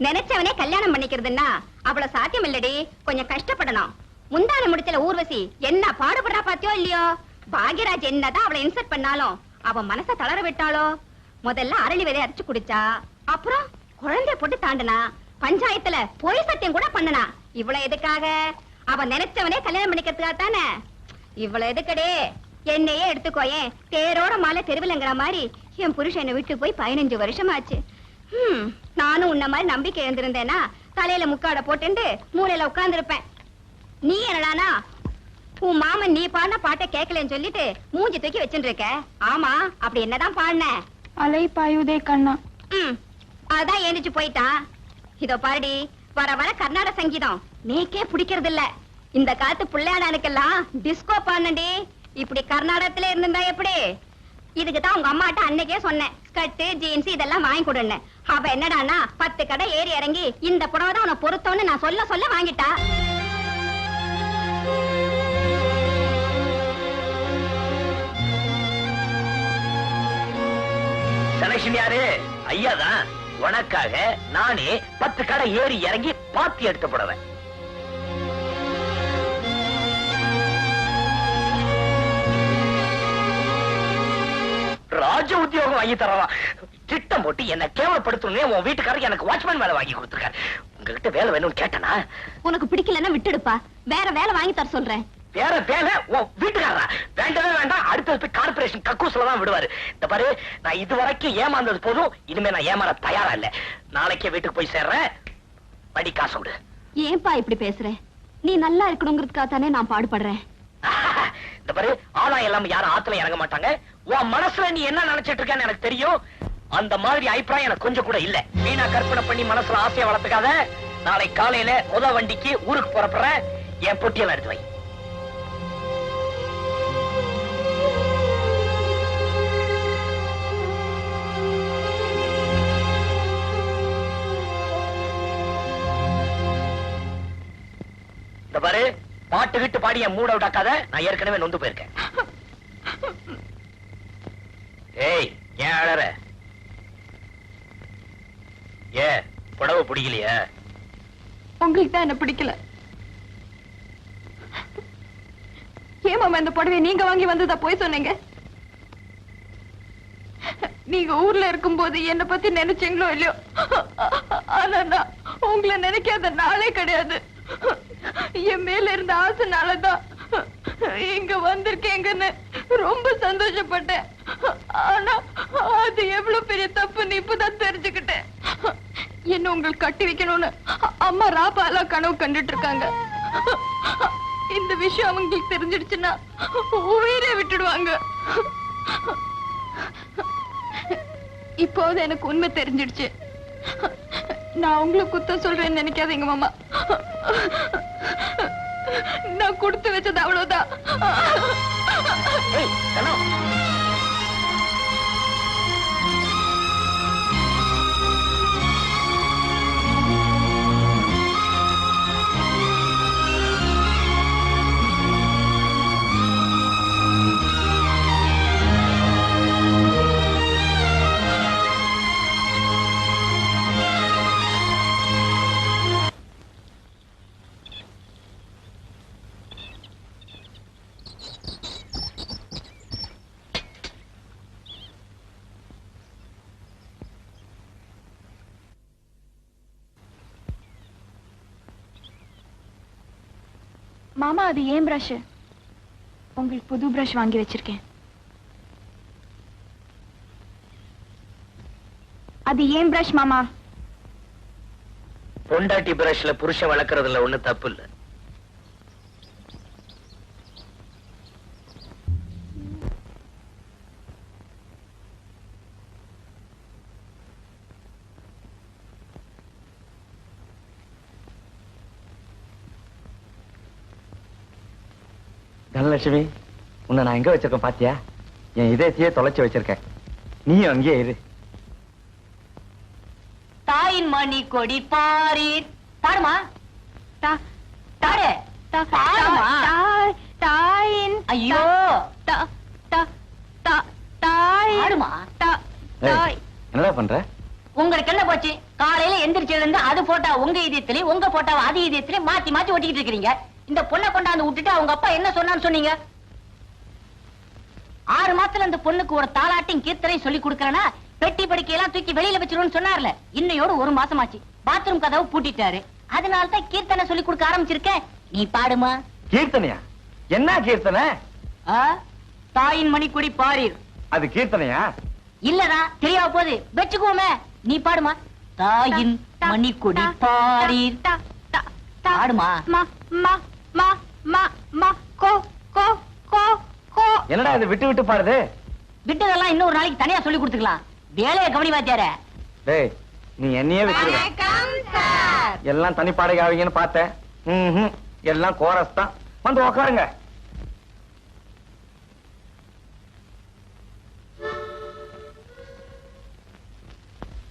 நினைச்சவனே கல்யாணம் பண்ணிக்கிறதுன்னா அவ்வளவு சாத்தியம் இல்லடி. கொஞ்சம் கஷ்டப்படணும். முந்தான முடிச்சல ஊர்வசி என்ன பாடுபடுறா பாத்தியோ இல்லையோ. பாக்யராஜ் என்னதான் அவளை இன்சல்ட் பண்ணாலும் அவன் மனச தளர விட்டாளோ. முதல்ல அரளி விதை அரைச்சு குடிச்சா, அப்புறம் குழந்தைய போட்டு தாண்டனா, பஞ்சாயத்துல பொய் சத்தியம் கூட பண்ணனா. இவ்வளவு எதுக்காக? அவன் நினைச்சவனே கல்யாணம் பண்ணிக்கிறதுக்காக தானே. இவ்வளவு எதுக்கடே? என்னையே எடுத்துக்கோயே. தேரோட மாலை தெருவிலங்கிற மாதிரி என் புருஷன் என்னை விட்டு போய் 15 வருஷம் ஆச்சு. நானும் உன்ன மாதிரி நம்பிக்கை இருந்திருந்தேனா தலையில முக்காட போட்டு மூலையில உட்கார்ந்து இருப்பேன். நீ என்னடானா உன் மாமன் நீ பாடின பாட்டை கேட்கலன்னு சொல்லிட்டு மூஞ்சி தூக்கி வச்சுட்டு இருக்க. ஆமா, அப்படி என்னதான் பாடின? அலை பாயுதே கண்ணா. அதான் எழுந்துச்சு போயிட்டான். இதோ பாருடி, வர வர கர்நாடக சங்கீதம் நீக்கே பிடிக்கிறது இல்ல. இந்த காலத்து பிள்ளையாடானுக்கெல்லாம் டிஸ்கோ பாடண்டி. இப்படி கர்நாடகத்துல இருந்திருந்தா எப்படி? இதுக்குதான் உங்க அம்மாட்ட அன்னைக்கே சொன்னேன், ஸ்கர்ட் ஜீன்ஸ் இதெல்லாம் வாங்கி கொடுன்னு. அவ என்னடானா 10 கடை ஏறி இறங்கி இந்த புடவை தான் உன பொருத்தோன்னு நான் சொல்ல சொல்ல வாங்கிட்டா. செலக்ஷன் யாரு? ஐயாதான். உனக்காக நானே 10 கடை ஏறி இறங்கி பாத்தி எடுத்து போடுவேன். ராஜ உத்தியோகம் வாங்கி தரலாம். திட்டம் போட்டு என்ன கேவலப்படுத்தணும். உன் வீட்டுக்காரருக்கு எனக்கு வாட்ச்மேன் வேலை வாங்கி கொடுத்துருக்காரு. உங்ககிட்ட வேலை வேணும்னு கேட்டனா? உனக்கு பிடிக்கலன்னா விட்டுடுப்பா, வேற வேலை வாங்கி தர சொல்றேன். வேற வேலை? உன் வீட்டுக்காரரா? வேண்டவே வேண்டாம். அடுத்தது போய் கார்பரேஷன் கக்கூஸ்ல தான் விடுவாரு. இந்த பாரு, நான் இதுவரைக்கும் ஏமாந்தது போதும். இனிமே நான் ஏமாற தயாரா இல்ல. நாளைக்கே வீட்டுக்கு போய் சேர்றேன். வண்டி காசு விடு. ஏன்பா இப்படி பேசுற? நீ நல்லா இருக்கணுங்கிறதுக்காக தானே நான் பாடுபடுறேன். இந்த பாரு, ஆதாயம் இல்லாம யாரும் ஆத்துல இறங்க மாட்டாங்க. உன் மனசுல நீ என்ன நினைச்சிட்டு இருக்கேன்னு எனக்கு தெரியும். அந்த மாதிரி அபிப்பிராயம் எனக்கு கொஞ்சம் கூட இல்ல. வீணா கற்பனை பண்ணி மனசுல ஆசையை வளர்த்துக்காத. நாளை காலையில முத வண்டிக்கு ஊருக்கு புறப்படுறேன். என் பொட்டியெல்லாம் எடுத்து வை. இந்த பாரு, பாட்டு கிட்டு பாடி என் மூட விட்டாக்காத. நான் ஏற்கனவே நொந்து போயிருக்கேன். ஏய், ஏன் அழற? ஏ புடவை பிடிக்கலையா? உங்களுக்கு தான் என்ன பிடிக்கல. ஏமாமா இந்த புடவை நீங்க வாங்கி வந்ததா போய் சொன்னீங்க? நீங்க ஊர்ல இருக்கும் போது என்ன பத்தி நினைச்சீங்களோ இல்லையோ, ஆனா நான் உங்களை நினைக்காத நாளே கிடையாது. என் மேல இருந்த ஆசைனாலதான் இங்க வந்திருக்கேங்கன்னு ரொம்ப சந்தோஷப்பட்டேன். ஆனா அது எவ்வளவு பெரிய தப்புன்னு இப்பதான் தெரிஞ்சுக்கிட்டேன். என்ன உங்களுக்கு கட்டி வைக்கணும்னு அம்மா ராபாலா கனவு கண்டுட்டு இருக்காங்க. இந்த விஷயம் அவங்களுக்கு தெரிஞ்சிடுச்சுன்னா உயிரே விட்டுடுவாங்க. இப்போது எனக்கு உண்மை தெரிஞ்சிடுச்சு. நான் உங்களை குத்த சொல்றேன்னு நினைக்காதீங்க மாமா. நான் கொடுத்து வச்சது அவ்வளவுதான். மாமா, அது ஏன் பிரஷ்? உங்களுக்கு புது பிரஷ் வாங்கி வச்சிருக்கேன். அது ஏன் பிரஷ் மாமா? பொண்டாட்டி பிரஷ்ல புருஷன் வளர்க்கறதுல ஒண்ணு தப்பு இல்ல. தனலட்சுமி, உன்னை நான் எங்க வச்சிருக்கேன் பாத்தியா? என் இதயத்தையே தொலைச்சு வச்சிருக்கேன். நீயும் அங்கேயே இரு. தாயின் மணி கொடி பாரீர். பாடுமா? தாயின். ஐயோ, என்னடா பண்ற? உங்களுக்கு என்ன போச்சு? காலையில எந்திரிச்சதுல இருந்து அது போட்டா உங்க இதயத்திலயும் உங்க போட்டாவை அது இதயத்திலயும் மாத்தி மாத்தி ஒட்டிக்கிட்டு இருக்கீங்க. இந்த பொண்ணை கொண்டாந்து விட்டுட்டு அவங்க அப்பா என்ன சொன்னான்னு சொன்னீங்க? 6 மாசத்துல அந்த பொண்ணுக்கு ஒரு தாலாட்டையும் கீர்த்தனையும் சொல்லி கொடுக்கறனா பெட்டி படுக்கையெல்லாம் தூக்கி வெளியில வச்சிருவோம்னு சொன்னார்ல. இன்னையோட 1 மாசமாச்சு. பாத்ரூம் கதவு பூட்டிட்டாரு. அதனாலதான் கீர்த்தனை சொல்லி கொடுக்க ஆரம்பிச்சிருக்கேன். நீ பாடுமா. கீர்த்தனையா? என்ன கீர்த்தனை? தாயின் மணிக்குடி பாரீர். அது கீர்த்தனையா? இல்லடா, தெரியாம போகுது. வச்சுக்குவோமே. நீ பாடுமா. தாயின் மணிக்குடி பாரீர். பாடுமா. என்னடா இது விட்டு விட்டு பாடுது? விட்டதெல்லாம் இன்னொரு நாளைக்கு தனியா சொல்லி கொடுத்துக்கலாம். வேலையை கவனி வாத்தியார. டேய், நீ என்னையே வச்சிருக்க. எல்லாம் தனி பாடகை ஆவீங்கன்னு பார்த்தேன். எல்லாம் கோரஸ் தான். வந்து உக்காருங்க.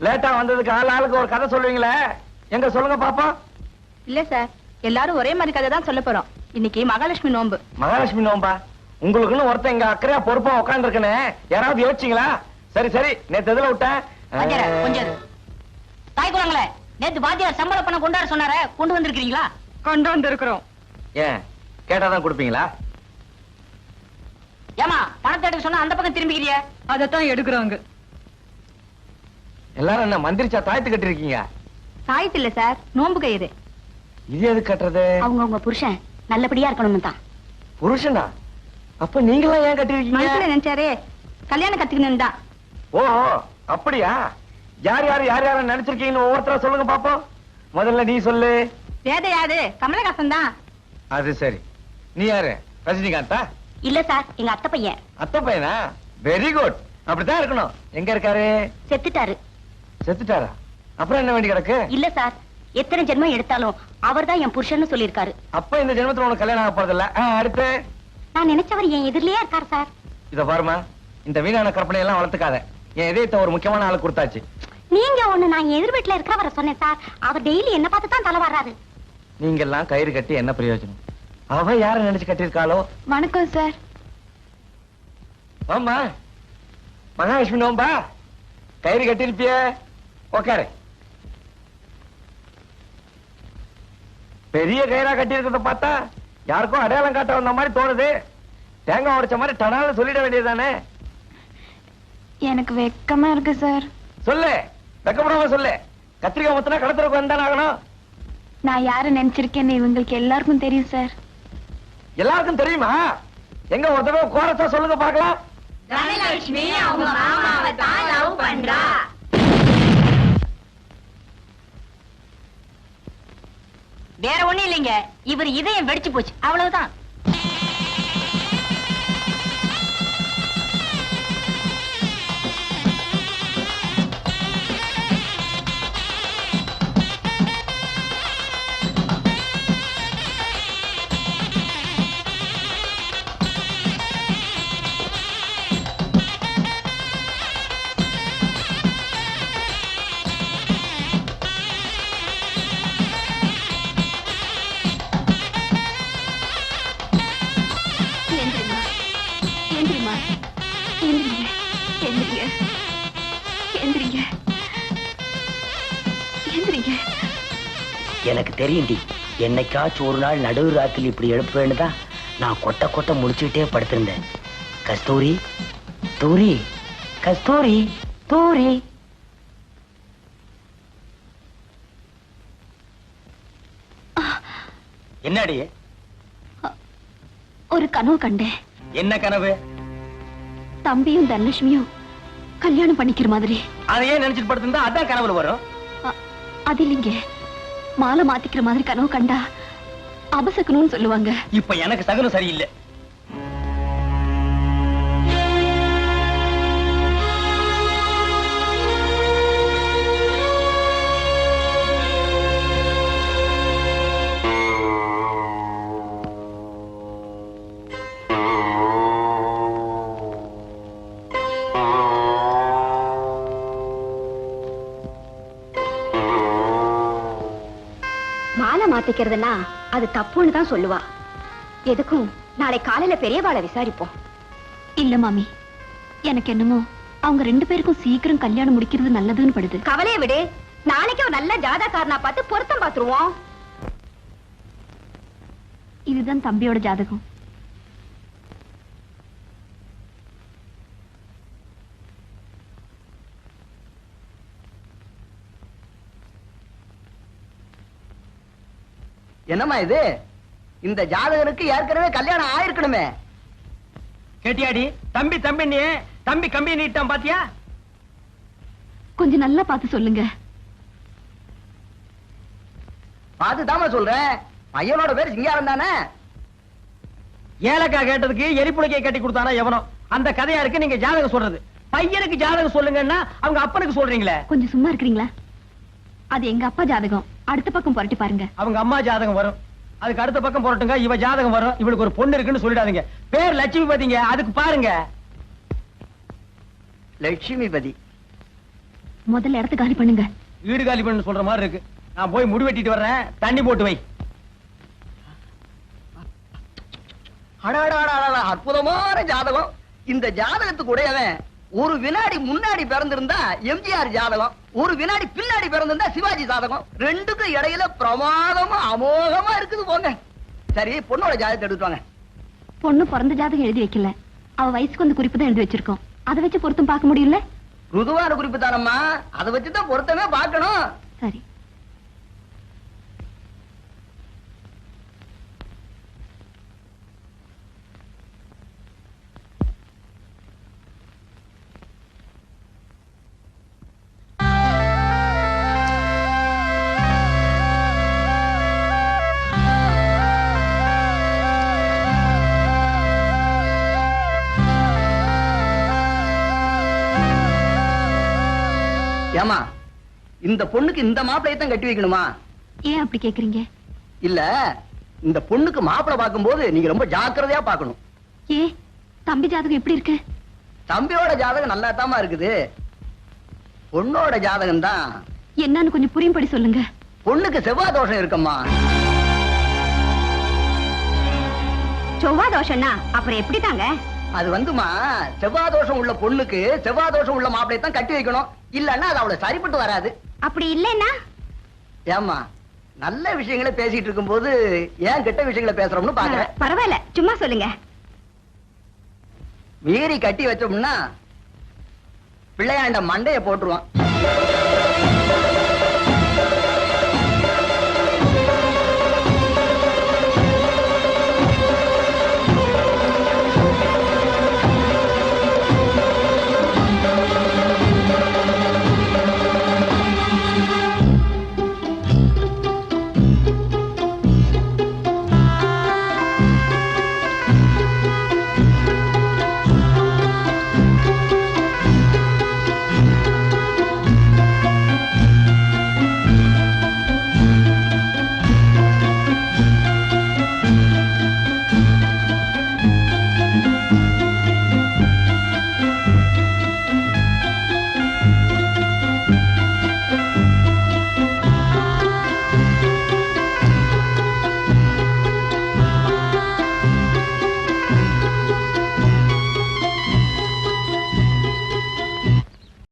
லேட்டா வந்ததுக்கு ஆளுக்கு ஒரு கதை சொல்லுவீங்களே, எங்க சொல்லுங்க பாப்பா. இல்ல சார், எல்லாரும் ஒரே மாதிரி கதை தான் சொல்ல போறோம். இன்னைக்கு மகாலட்சுமி நோன்பு. மகாலட்சுமி நோம்பா? உங்களுக்குன்னு ஒருத்தன் இங்க அக்கறையா பொறுப்பா உட்கார்ந்து இருக்கனே, யாராவது யோசிச்சீங்களா? சரி சரி, நேத்து எதுல விட்டேன்? கொஞ்சம் தாய் குழந்தைங்களே, நேத்து வாத்தியார் சம்பள பணம் கொண்டாட சொன்னாரே, கொண்டு வந்திருக்கீங்களா? கொண்டு வந்திருக்கிறோம். ஏன் கேட்டாதான் கொடுப்பீங்களா? ஏமா பணத்தை எடுக்க சொன்னா அந்த பக்கம் திரும்பிக்கிறிய? அதத்தான் எடுக்கிறோங்க. எல்லாரும் என்ன மந்திரிச்சா தாயத்து கட்டி இருக்கீங்க? சாயத்து இல்ல சார், நோன்பு கயிறு. இது எது கட்டுறது? அவங்க புருஷன் நல்லபடியா இருக்கணும் தான். புருஷனா? அப்ப நீங்களா ஏன் கட்டி இருக்கீங்க? மனசுல நினைச்சாரே கல்யாணம் கத்துக்கணும் தான். ஓஹோ, அப்படியா? யார் யார் யார் யார நினைச்சிருக்கீங்கன்னு ஒவ்வொருத்தரா சொல்லுங்க பாப்போம். முதல்ல நீ சொல்லு. வேத யாரு? கமலஹாசன் தான். அது சரி. நீ யாரு? ரஜினிகாந்தா? இல்ல சார், எங்க அத்தை பையன். அத்தை பையனா? Very good. அப்படித்தான் இருக்கணும். எங்க இருக்காரு? செத்துட்டாரு. செத்துட்டாரா? அப்புறம் என்ன வேண்டி கிடக்கு? இல்ல சார், எத்தனை ஜென்மம் எடுத்தாலும் அவர்தான் என் புருஷன்னு சொல்லியிருக்காரு. அப்ப இந்த ஜென்மத்துல உனக்கு கல்யாணம் ஆக போறதில்ல. அடுத்து? நான் நினைச்சவர் என் எதிரிலேயே இருக்காரு சார். இத பாருமா, இந்த வீணான கற்பனை எல்லாம் வளர்த்துக்காத. என் இதயத்தை ஒரு முக்கியமான ஆளு கொடுத்தாச்சு. நீங்க ஒண்ணு, நான் எதிர் வீட்டுல இருக்கிறவரை சொன்னேன் சார். அவர் டெய்லி என்ன பார்த்து தான் தலை வர்றாரு. நீங்க எல்லாம் கயிறு கட்டி என்ன பிரயோஜனம்? அவ யார நினைச்சு கட்டிருக்காளோ? வணக்கம் சார். ஆமா, மகாலட்சுமி நோம்பா? கயிறு கட்டிருப்பிய? உக்காரு. பெரிய கயிறா கட்டி இருக்கிறத பார்த்தா யாருக்கும் அடையாளம் காட்ட வந்த மாதிரி தோணுது. தேங்காய் உடைச்ச மாதிரி டனால சொல்லிட வேண்டியதுதானே? எனக்கு வெக்கமா இருக்கு சார். சொல்லு, வெக்கப்படாம சொல்லு. கத்திரிக்காய் மொத்தனா கடத்துறக்கு வந்தானே ஆகணும். நான் யார நினைச்சிருக்கேன்னு இவங்களுக்கு எல்லாருக்கும் தெரியும் சார். எல்லாருக்கும் தெரியுமா? எங்க ஒரு தடவை கோரஸா சொல்லுங்க பாக்கலாம். தனலட்சுமி அவங்க மாமாவை தான் லவ் பண்றா. வேற ஒண்ணும் இல்லைங்க, இவர் இதயம் வெடிச்சு போச்சு, அவ்வளவுதான். எனக்கு தெரியும்டி, என்னைக்காச்சும் ஒரு நாள் நடுவு ராத்திரி இப்படி எழுப்புவேன்னு தான் நான் கொட்ட கொட்ட முடிச்சுக்கிட்டே படுத்திருந்தேன். கஸ்தூரி, தூரி, கஸ்தூரி, தூரி. என்னடி? ஒரு கனவு கண்டேன். என்ன கனவு? தம்பியும் தனலட்சுமியும் கல்யாணம் பண்ணிக்கிற மாதிரி. அதையே நினைச்சிட்டு படுத்திருந்தா அதான் கனவுல வரும். அது இல்லைங்க, மாலை மாத்திக்கிற மாதிரி கனவு கண்டா அபசக்கணும்னு சொல்லுவாங்க. இப்ப எனக்கு சகுனம் சரியில்லை. மாலை மாத்திக்கிறதுனா அது தப்புன்னு தான் சொல்லுவா. எதுக்கும் நாளை காலையில பெரியவாளை விசாரிப்போம். இல்ல மாமி, எனக்கு என்னமோ அவங்க 2 பேருக்கும் சீக்கிரம் கல்யாணம் முடிக்கிறது நல்லதுன்னு படுது. கவலையை விடு, நாளைக்கு ஒரு நல்ல ஜாதகாரனா பார்த்து பொருத்தம் பார்த்துருவோம். இதுதான் தம்பியோட ஜாதகம். என்னம்மா இது? இந்த ஜாதகனுக்கு ஏற்கனவே கல்யாணம் ஆயிருக்கணுமே. கேட்டியாடி? தம்பி தம்பி நீ தம்பி கம்பி நீட்டான் பாத்தியா? கொஞ்சம் நல்லா பார்த்து சொல்லுங்க. பாத்துதாமா சொல்றேன். பையனோட பேர் சிங்காரம் தானே? ஏலக்கா கேட்டதுக்கு எரிப்புடைக்கை கட்டி கொடுத்தானா எவனோ? அந்த கதையா இருக்கு நீங்க ஜாதகம் சொல்றது. பையனுக்கு ஜாதகம் சொல்லுங்கன்னா அவங்க அப்பனுக்கு சொல்றீங்களே. கொஞ்சம் சும்மா இருக்கிறீங்களா? அது எங்க அப்பா ஜாதகம். அடுத்த பக்கம் புரட்டி பாருங்க. அவங்க அம்மா ஜாதகம் வரும், அதுக்கு அடுத்த பக்கம் போறட்டுங்க. இவ ஜாதகம் வரும். இவளுக்கு ஒரு பொண்ணு இருக்குன்னு சொல்லிடாதீங்க. பேர் லட்சுமி பாத்தீங்க, அதுக்கு பாருங்க. லட்சுமிபதி. முதல்ல இடத்த காலி பண்ணுங்க. வீடு காலி பண்ணு சொல்ற மாதிரி இருக்கு. நான் போய் முடி வெட்டிட்டு வர்றேன். தண்ணி போட்டு வை. அடாடாடா, அற்புதமான ஜாதகம். இந்த ஜாதகத்துக்கு உடையவன் ஒரு வினாடி முன்னாடி பிறந்திருந்தா எம்ஜிஆர் ஜாதகம், ஒரு வினாடி பின்னாடி பிறந்திருந்தா சிவாஜி ஜாதகம். ரெண்டுக்கும் இடையில பிரமாதமா அமோகமா இருக்குது போங்க. சரி, பொண்ணோட ஜாதகத்தை எடுத்துவாங்க. பொண்ணு பிறந்த ஜாதகம் எழுதி வைக்கல. அவ வயசுக்கு வந்து குறிப்பு தான் எழுதி வச்சிருக்கோம். அதை வச்சு பொருத்தம் பார்க்க முடியல. ருதுவான குறிப்பு தானம்மா, அதை வச்சுதான் பொருத்தமே பார்க்கணும். சரி. ஏமா, இந்த பொண்ணுக்கு இந்த மாப்பிளையை தான் கட்டி வைக்கணுமா? ஏன் அப்படி கேக்குறீங்க? இல்ல, இந்த பொண்ணுக்கு மாப்பிளை பார்க்கும்போது நீங்க ரொம்ப ஜாக்கிரதையா பார்க்கணும். ஏ, தம்பி ஜாதகம் எப்படி இருக்கு? தம்பியோட ஜாதகம் நல்லா தாமா இருக்குது. பொண்ணோட ஜாதகம் தான். என்னன்னு கொஞ்சம் புரியும்படி சொல்லுங்க. பொண்ணுக்கு செவ்வாய் தோஷம் இருக்கம்மா. செவ்வாய் தோஷம்னா அப்புறம் எப்படி தாங்க? அது வந்துமா, செவ்வாய் தோஷம் உள்ள பொண்ணுக்கு செவ்வாய் தோஷம் உள்ள மாப்பிளையை தான் கட்டி வைக்கணும். இல்லன்னா அது அவளை சரிப்பட்டு வராது. அப்படி இல்லைன்னா? ஏமா, நல்ல விஷயங்களை பேசிட்டு இருக்கும் போது ஏன் கெட்ட விஷயங்களை பேசுறோம்னு பாக்குறேன். பரவாயில்ல, சும்மா சொல்லுங்க. மீறி கட்டி வச்சோம்னா பிள்ளையாண்ட மண்டைய போட்டுருவான்.